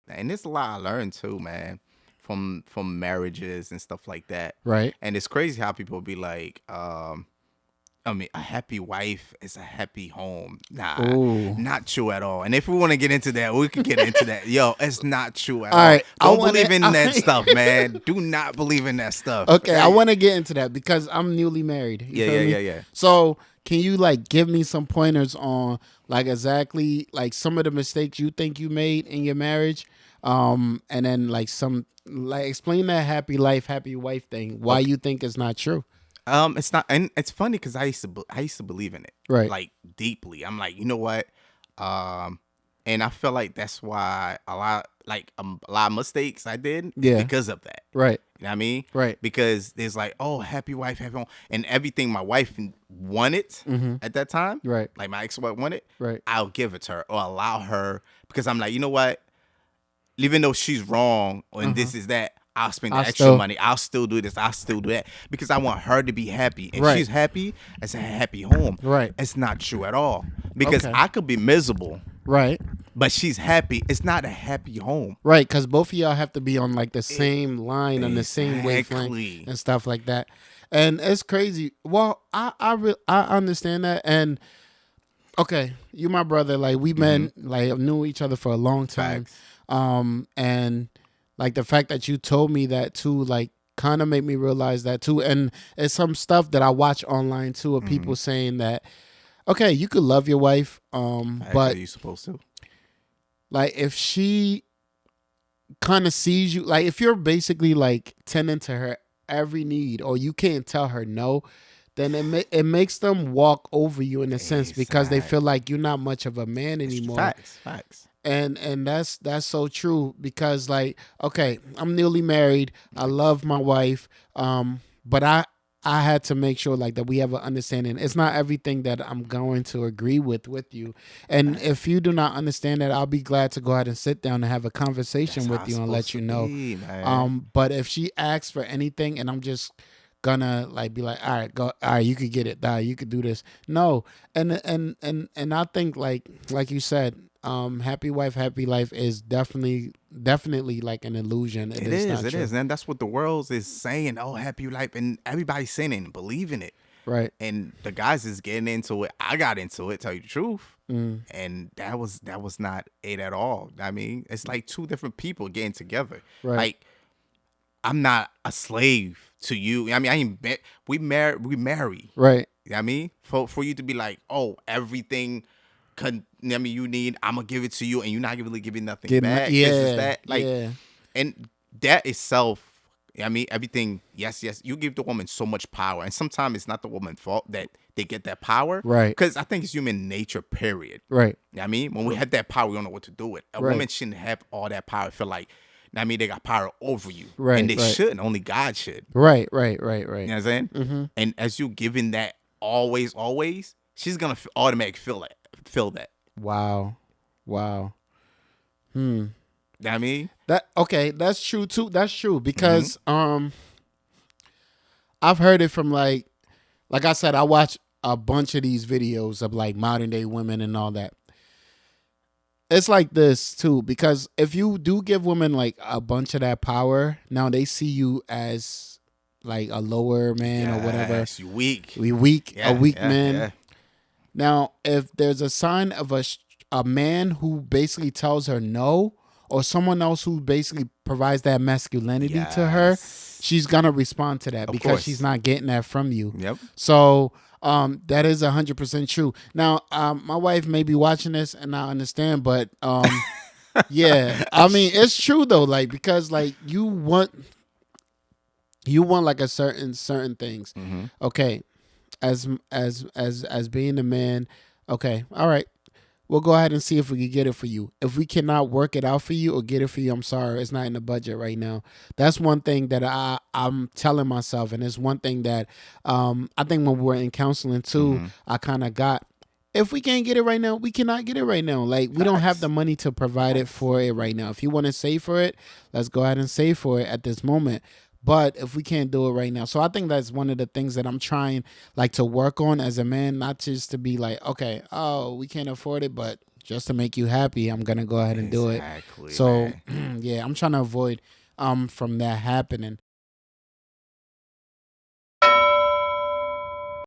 And there's a lot I learned too, man, from marriages and stuff like that. Right. And it's crazy how people be like, I mean, a happy wife is a happy home. Nah, Ooh. not true at all. And if we want to get into that, we could get into that. Yo, it's not true at All all. right. I Don't want believe in that to. stuff, man. Do not believe in that stuff. Okay, I want to get into that because I'm newly married. You Yeah, feel yeah, me? yeah, yeah. So, can you like give me some pointers on like exactly like some of the mistakes you think you made in your marriage, and then like some like explain that happy life, happy wife thing. Why Okay. you think it's not true? It's not, and it's funny because I used to believe in it Right. like deeply. I'm like, you know what, um, and I feel like that's why a lot of mistakes I did is Yeah. because of that. Right. You know what I mean? Right. Because there's like, oh, happy wife, happy home, and everything my wife wanted Mm-hmm. at that time, Right. like my ex-wife wanted, Right. I'll give it to her or allow her because I'm like, you know what, even though she's wrong and Uh-huh. this is that, I'll spend I the extra still. money. I'll still do this. I'll still do that because I want her to be happy. And Right. she's happy. It's a happy home. Right. It's not true at all because Okay. I could be miserable, Right. but she's happy. It's not a happy home. Right, because both of y'all have to be on like the same line, on the same wavelength Exactly. and stuff like that. And it's crazy. Well, I understand that. And okay, you my brother. Like we been like knew each other for a long time. Facts. And like the fact that you told me that too, like kind of made me realize that too. And it's some stuff that I watch online too of people saying that okay, you could love your wife, Facts. Are but you supposed to? like if she kind of sees you, like if you're basically like tending to her every need or you can't tell her no, then it makes them walk over you in a sense because they feel Exactly. like you're not much of a man It's anymore. facts. Facts. And that's so true because like okay, I'm newly married, I love my wife, but I had to make sure like that we have an understanding. It's not everything that I'm going to agree with you, and if you do not understand that, I'll be glad to go ahead and sit down and have a That's conversation how with it's you and supposed let to you know. be, man. But if she asks for anything and I'm just gonna like be like, all right, go, all right, you could get it, you could do this. No, and I think like you said, happy wife, happy life is definitely like an illusion. It It is is, not it true. is, and that's what the world is saying. Oh, happy life, and everybody's saying it and believing it. Right. And the guys is getting into it. I got into it, tell you the truth, Mm, and that was not it at all. I mean, it's like two different people getting together. right. Like I'm not a slave to you. I mean, I ain't we marry. Right. You know what I mean, for you to be like, oh, everything. I mean, you need. I'm gonna give it to you, and you're not really giving nothing back. This is Yeah. that. Like, Yeah. and that itself, I mean, everything, yes, yes, you give the woman so much power. And sometimes it's not the woman's fault that they get that power. Right. Because I think it's human nature, period. Right. You know what I mean? When we have that power, we don't know what to do with. A Right. woman shouldn't have all that power. Feel like, I mean, they got power over you. And Right. they Right. shouldn't. Only God should. Right. Right. Right. You Right. know what I'm saying? Mm-hmm. And as you giving that always, always, she's going to automatically feel it. Feel that. Wow. Wow. Hmm. You know what I mean? That okay, that's true too. That's true Mm-hmm. because I've heard it from like I said, I watch a bunch of these videos of like modern day women and all that. It's like this too because if you do give women like a bunch of that power, now they see you as like a lower man or whatever. Yes, you weak. We weak, a Yeah, weak yeah, man. yeah. Now, if there's a sign of a man who basically tells her no, or someone else who basically provides that masculinity to her, Yes. she's gonna respond to that Of because she's course. not getting that from you. Yep. So that is 100% true. Now, my wife may be watching this, and I understand, but yeah, I mean it's true though, like because like you want like a certain things. Mm-hmm. Okay, as being a man, okay, all right. We'll go ahead and see if we can get it for you. If we cannot work it out for you or get it for you, I'm sorry, it's not in the budget right now. That's one thing that I'm telling myself, and it's one thing that I think when we were in counseling too, Mm-hmm. I kind of got. If we can't get it right now, we cannot get it right now. Like we don't have Facts. the money to provide it Facts. for it right now. If you want to save for it, let's go ahead and save for it at this moment. But if we can't do it right now, so I think that's one of the things that I'm trying like to work on as a man, not just to be like, okay, oh, we can't afford it, but just to make you happy, I'm gonna go ahead and do it. Exactly, So man. yeah, I'm trying to avoid from that happening.